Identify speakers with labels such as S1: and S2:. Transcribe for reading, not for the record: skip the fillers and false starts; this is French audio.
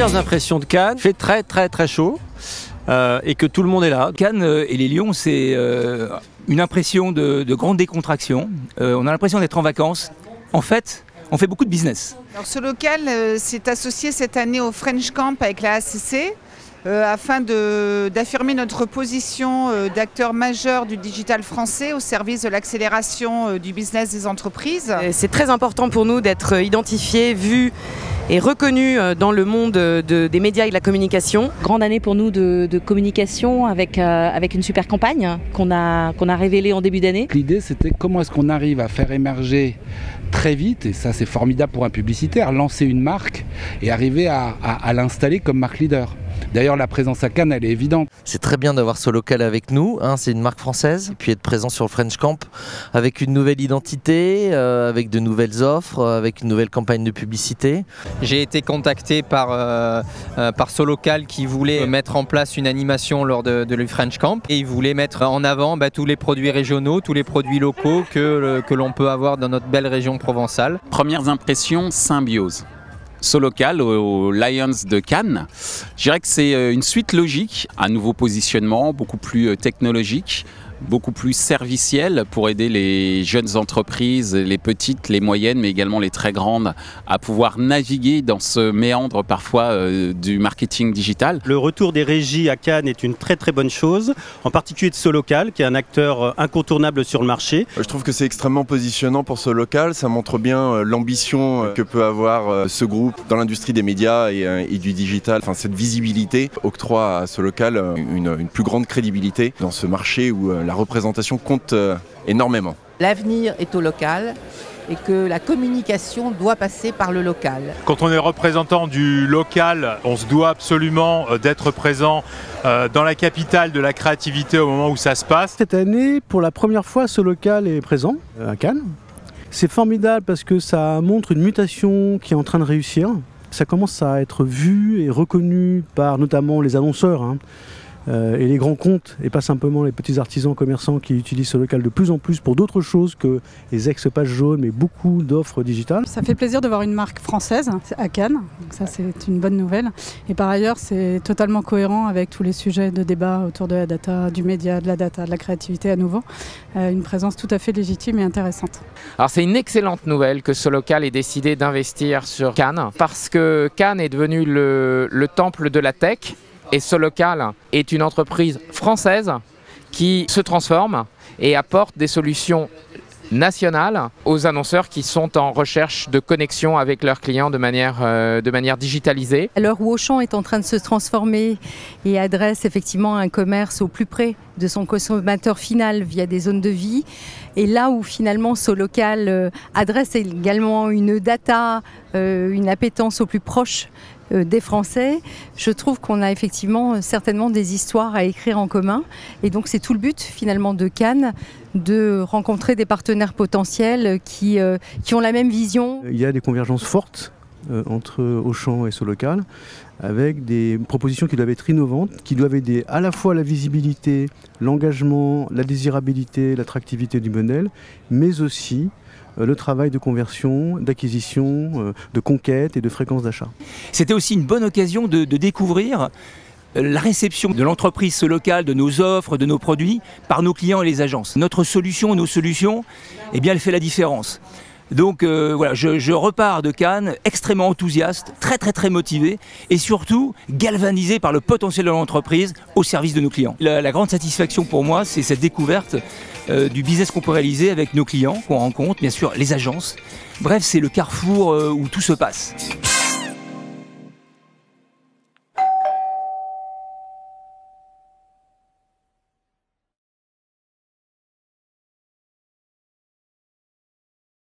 S1: Premières impressions de Cannes, il fait très chaud et que tout le monde est là. Cannes et les Lions, c'est une impression de grande décontraction. On a l'impression d'être en vacances. En fait, on fait beaucoup de business.
S2: Alors, ce local s'est associé cette année au French Camp avec la ACC afin d'affirmer notre position d'acteur majeur du digital français au service de l'accélération du business des entreprises.
S3: C'est très important pour nous d'être identifiés, vus et reconnus dans le monde des médias et de la communication.
S4: Grande année pour nous de communication avec une super campagne qu'on a révélée en début d'année.
S5: L'idée, c'était comment est-ce qu'on arrive à faire émerger très vite, et ça c'est formidable pour un publicitaire, lancer une marque et arriver à l'installer comme marque leader. D'ailleurs, la présence à Cannes, elle est évidente.
S6: C'est très bien d'avoir ce local avec nous, hein, c'est une marque française, et puis être présent sur le French Camp avec une nouvelle identité, avec de nouvelles offres, avec une nouvelle campagne de publicité.
S7: J'ai été contacté par ce local qui voulait mettre en place une animation lors de le French Camp, et il voulait mettre en avant tous les produits régionaux, tous les produits locaux que l'on peut avoir dans notre belle région provençale.
S8: Premières impressions, symbiose. Solocal au Lions de Cannes. Je dirais que c'est une suite logique, un nouveau positionnement beaucoup plus technologique, beaucoup plus serviciel pour aider les jeunes entreprises, les petites, les moyennes, mais également les très grandes, à pouvoir naviguer dans ce méandre parfois du marketing digital.
S9: Le retour des régies à Cannes est une très bonne chose, en particulier de Solocal, qui est un acteur incontournable sur le marché.
S10: Je trouve que c'est extrêmement positionnant pour ce local, ça montre bien l'ambition que peut avoir ce groupe dans l'industrie des médias et du digital. Enfin, cette visibilité octroie à ce local une plus grande crédibilité dans ce marché où la représentation compte énormément.
S11: L'avenir est au local et que la communication doit passer par le local.
S12: Quand on est représentant du local, on se doit absolument d'être présent dans la capitale de la créativité au moment où ça se passe.
S13: Cette année, pour la première fois, ce local est présent à Cannes. C'est formidable parce que ça montre une mutation qui est en train de réussir. Ça commence à être vu et reconnu par notamment les annonceurs, et les grands comptes, et pas simplement les petits artisans commerçants qui utilisent ce local de plus en plus pour d'autres choses que les ex-pages jaunes, mais beaucoup d'offres digitales.
S14: Ça fait plaisir de voir une marque française à Cannes, donc ça c'est une bonne nouvelle. Et par ailleurs, c'est totalement cohérent avec tous les sujets de débat autour de la data, du média, de la créativité à nouveau. Une présence tout à fait légitime et intéressante.
S3: Alors c'est une excellente nouvelle que ce local ait décidé d'investir sur Cannes, parce que Cannes est devenu le temple de la tech. Et Solocal est une entreprise française qui se transforme et apporte des solutions nationales aux annonceurs qui sont en recherche de connexion avec leurs clients de manière digitalisée.
S4: À l'heure où Auchan est en train de se transformer et adresse effectivement un commerce au plus près de son consommateur final via des zones de vie, et là où finalement Solocal adresse également une data, une appétence au plus proche des Français, je trouve qu'on a effectivement certainement des histoires à écrire en commun, et donc c'est tout le but finalement de Cannes, de rencontrer des partenaires potentiels qui ont la même vision.
S13: Il y a des convergences fortes entre Auchan et Solocal, avec des propositions qui doivent être innovantes, qui doivent aider à la fois la visibilité, l'engagement, la désirabilité, l'attractivité du modèle, mais aussi le travail de conversion, d'acquisition, de conquête et de fréquence d'achat.
S1: C'était aussi une bonne occasion de découvrir la réception de l'entreprise Solocal, de nos offres, de nos produits, par nos clients et les agences. Notre solution, nos solutions, eh bien, elle fait la différence. Donc voilà, je repars de Cannes extrêmement enthousiaste, très motivé et surtout galvanisé par le potentiel de l'entreprise au service de nos clients. La grande satisfaction pour moi, c'est cette découverte du business qu'on peut réaliser avec nos clients, qu'on rencontre, bien sûr les agences. Bref, c'est le carrefour où tout se passe.